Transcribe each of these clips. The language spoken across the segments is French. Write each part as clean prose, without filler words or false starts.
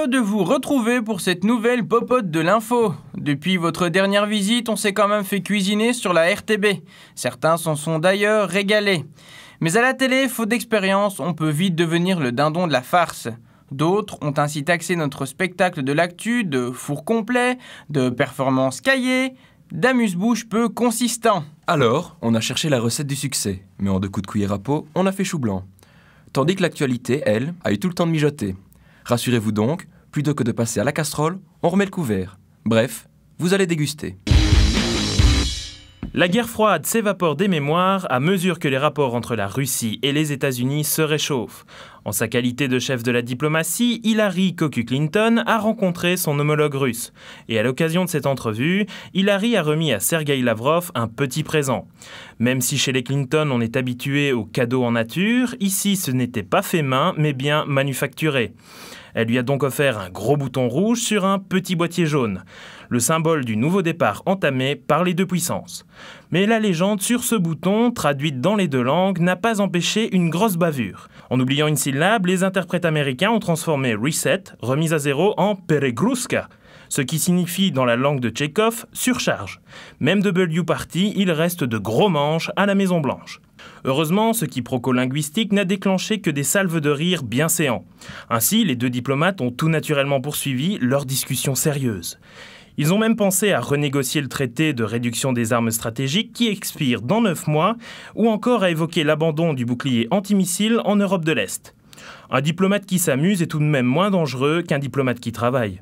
Heureux de vous retrouver pour cette nouvelle popote de l'info. Depuis votre dernière visite, on s'est quand même fait cuisiner sur la RTB. Certains s'en sont d'ailleurs régalés. Mais à la télé, faute d'expérience, on peut vite devenir le dindon de la farce. D'autres ont ainsi taxé notre spectacle de l'actu de four complet, de performances cahiers, d'amuse-bouche peu consistant. Alors, on a cherché la recette du succès, mais en 2 coups de cuillère à peau, on a fait chou blanc. Tandis que l'actualité, elle, a eu tout le temps de mijoter. Rassurez-vous donc, plutôt que de passer à la casserole, on remet le couvert. Bref, vous allez déguster. La guerre froide s'évapore des mémoires à mesure que les rapports entre la Russie et les États-Unis se réchauffent. En sa qualité de chef de la diplomatie, Hillary Cocu Clinton a rencontré son homologue russe. Et à l'occasion de cette entrevue, Hillary a remis à Sergueï Lavrov un petit présent. Même si chez les Clinton on est habitué aux cadeaux en nature, ici ce n'était pas fait main mais bien manufacturé. Elle lui a donc offert un gros bouton rouge sur un petit boîtier jaune, le symbole du nouveau départ entamé par les 2 puissances. Mais la légende sur ce bouton, traduite dans les 2 langues, n'a pas empêché une grosse bavure. En oubliant une syllabe, les interprètes américains ont transformé reset, remise à zéro, en peregruska, ce qui signifie dans la langue de Tchekhov surcharge. Même W party, il reste de gros manches à la Maison Blanche. Heureusement, ce quiproquo linguistique n'a déclenché que des salves de rire bien séants. Ainsi, les 2 diplomates ont tout naturellement poursuivi leur discussion sérieuse. Ils ont même pensé à renégocier le traité de réduction des armes stratégiques qui expire dans 9 mois, ou encore à évoquer l'abandon du bouclier antimissile en Europe de l'Est. Un diplomate qui s'amuse est tout de même moins dangereux qu'un diplomate qui travaille.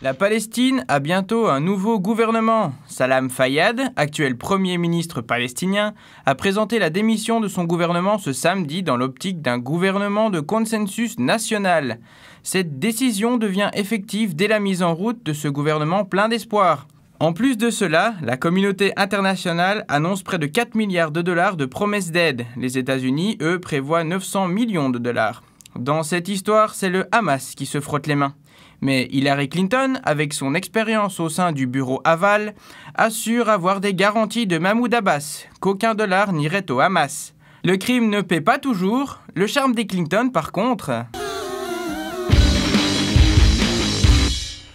La Palestine a bientôt un nouveau gouvernement. Salam Fayyad, actuel Premier ministre palestinien, a présenté la démission de son gouvernement ce samedi dans l'optique d'un gouvernement de consensus national. Cette décision devient effective dès la mise en route de ce gouvernement plein d'espoir. En plus de cela, la communauté internationale annonce près de 4 milliards de dollars de promesses d'aide. Les États-Unis, eux, prévoient 900 millions de dollars. Dans cette histoire, c'est le Hamas qui se frotte les mains. Mais Hillary Clinton, avec son expérience au sein du bureau Aval, assure avoir des garanties de Mahmoud Abbas, qu'aucun dollar n'irait au Hamas. Le crime ne paie pas toujours, le charme des Clinton par contre...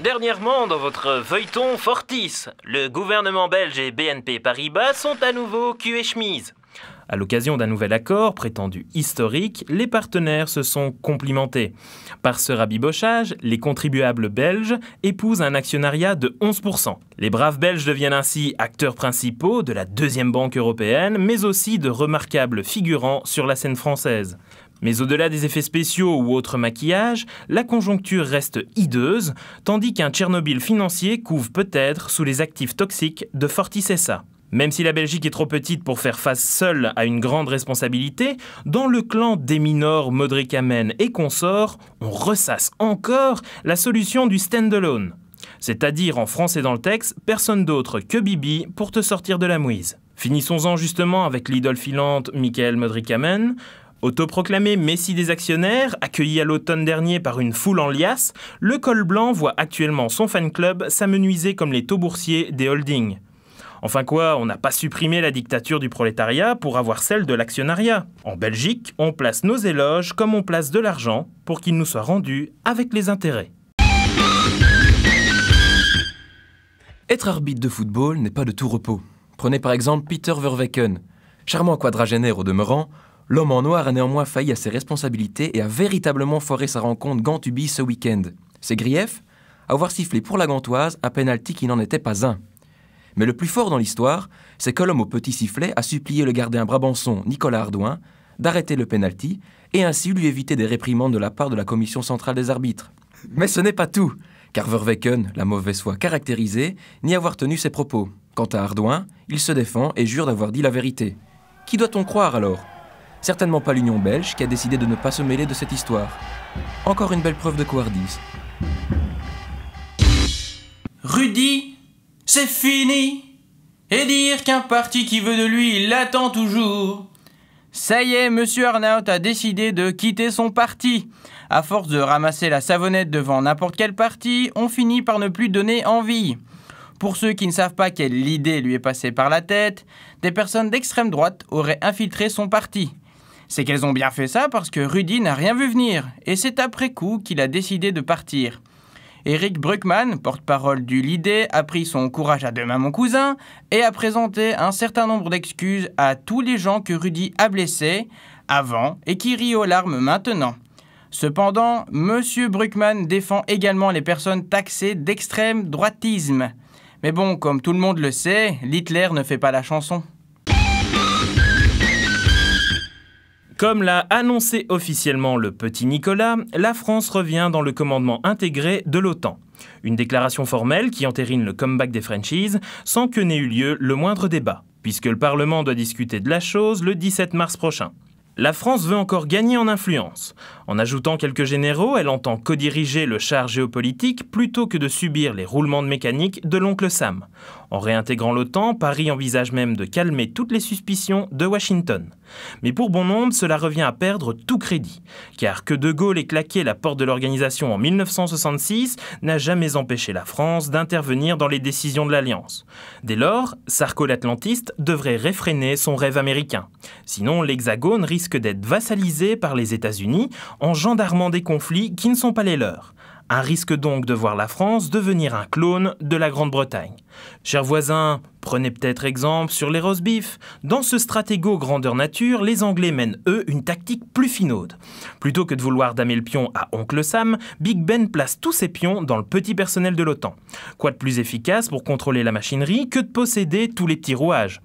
Dernièrement, dans votre feuilleton Fortis, le gouvernement belge et BNP Paribas sont à nouveau cul et chemise. À l'occasion d'un nouvel accord prétendu historique, les partenaires se sont complimentés. Par ce rabibochage, les contribuables belges épousent un actionnariat de 11%. Les braves Belges deviennent ainsi acteurs principaux de la 2e banque européenne, mais aussi de remarquables figurants sur la scène française. Mais au-delà des effets spéciaux ou autres maquillages, la conjoncture reste hideuse, tandis qu'un Tchernobyl financier couve peut-être sous les actifs toxiques de Fortis SA. Même si la Belgique est trop petite pour faire face seule à une grande responsabilité, dans le clan d'Eminor, Modric Amen et consorts, on ressasse encore la solution du stand-alone. C'est-à-dire, en français dans le texte, personne d'autre que Bibi pour te sortir de la mouise. Finissons-en justement avec l'idole filante Michael Modric Amen. Autoproclamé messie des actionnaires, accueilli à l'automne dernier par une foule en liasse, le col blanc voit actuellement son fan club s'amenuiser comme les taux boursiers des holdings. Enfin quoi, on n'a pas supprimé la dictature du prolétariat pour avoir celle de l'actionnariat. En Belgique, on place nos éloges comme on place de l'argent pour qu'il nous soit rendu avec les intérêts. Être arbitre de football n'est pas de tout repos. Prenez par exemple Peter Verweken. Charmant quadragénaire au demeurant, l'homme en noir a néanmoins failli à ses responsabilités et a véritablement foiré sa rencontre Gant-Tuby ce week-end. Ses griefs ? Avoir sifflé pour la Gantoise un penalty qui n'en était pas un. Mais le plus fort dans l'histoire, c'est que l'homme au petit sifflet a supplié le gardien brabançon Nicolas Ardouin d'arrêter le penalty et ainsi lui éviter des réprimandes de la part de la commission centrale des arbitres. Mais ce n'est pas tout, car Verweken, la mauvaise foi caractérisée, n'y avoir tenu ses propos. Quant à Ardouin, il se défend et jure d'avoir dit la vérité. Qui doit-on croire alors ? Certainement pas l'Union belge qui a décidé de ne pas se mêler de cette histoire. Encore une belle preuve de couardise. Rudy, c'est fini. Et dire qu'un parti qui veut de lui, il l'attend toujours. Ça y est, Monsieur Arnault a décidé de quitter son parti. À force de ramasser la savonnette devant n'importe quel parti, on finit par ne plus donner envie. Pour ceux qui ne savent pas quelle idée lui est passée par la tête, des personnes d'extrême droite auraient infiltré son parti. C'est qu'elles ont bien fait ça parce que Rudy n'a rien vu venir, et c'est après coup qu'il a décidé de partir. Eric Bruckmann, porte-parole du LIDE, a pris son courage à deux mains, mon cousin, et a présenté un certain nombre d'excuses à tous les gens que Rudy a blessés avant et qui rient aux larmes maintenant. Cependant, M. Bruckmann défend également les personnes taxées d'extrême droitisme. Mais bon, comme tout le monde le sait, l'Hitler ne fait pas la chanson. Comme l'a annoncé officiellement le petit Nicolas, la France revient dans le commandement intégré de l'OTAN. Une déclaration formelle qui entérine le comeback des Frenchies sans que n'ait eu lieu le moindre débat, puisque le Parlement doit discuter de la chose le 17 mars prochain. La France veut encore gagner en influence. En ajoutant quelques généraux, elle entend co-diriger le char géopolitique plutôt que de subir les roulements de mécanique de l'oncle Sam. En réintégrant l'OTAN, Paris envisage même de calmer toutes les suspicions de Washington. Mais pour bon nombre, cela revient à perdre tout crédit. Car que De Gaulle ait claqué la porte de l'organisation en 1966 n'a jamais empêché la France d'intervenir dans les décisions de l'Alliance. Dès lors, Sarko l'atlantiste devrait réfréner son rêve américain. Sinon, l'Hexagone risque d'être vassalisé par les États-Unis en gendarmant des conflits qui ne sont pas les leurs. Un risque donc de voir la France devenir un clone de la Grande-Bretagne. Chers voisins, prenez peut-être exemple sur les roast beef. Dans ce stratégo grandeur nature, les Anglais mènent eux une tactique plus finaude. Plutôt que de vouloir damer le pion à Oncle Sam, Big Ben place tous ses pions dans le petit personnel de l'OTAN. Quoi de plus efficace pour contrôler la machinerie que de posséder tous les petits rouages ?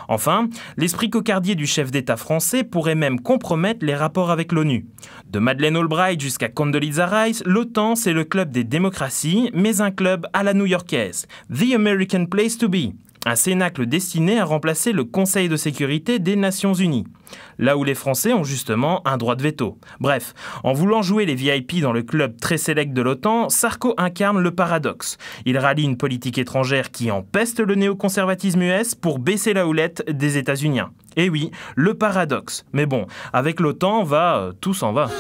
Enfin, l'esprit cocardier du chef d'État français pourrait même compromettre les rapports avec l'ONU. De Madeleine Albright jusqu'à Condoleezza Rice, l'OTAN c'est le club des démocraties, mais un club à la new-yorkaise. The American Place to Be. Un cénacle destiné à remplacer le Conseil de sécurité des Nations Unies. Là où les Français ont justement un droit de veto. Bref, en voulant jouer les VIP dans le club très sélect de l'OTAN, Sarko incarne le paradoxe. Il rallie une politique étrangère qui empeste le néoconservatisme US pour baisser la houlette des États-Unis. Et oui, le paradoxe. Mais bon, avec l'OTAN, tout s'en va.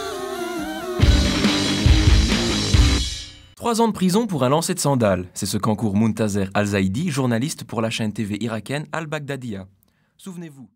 3 ans de prison pour un lancer de sandales. C'est ce qu'encourt Muntazer Al-Zaidi, journaliste pour la chaîne TV irakienne Al-Baghdadiya. Souvenez-vous.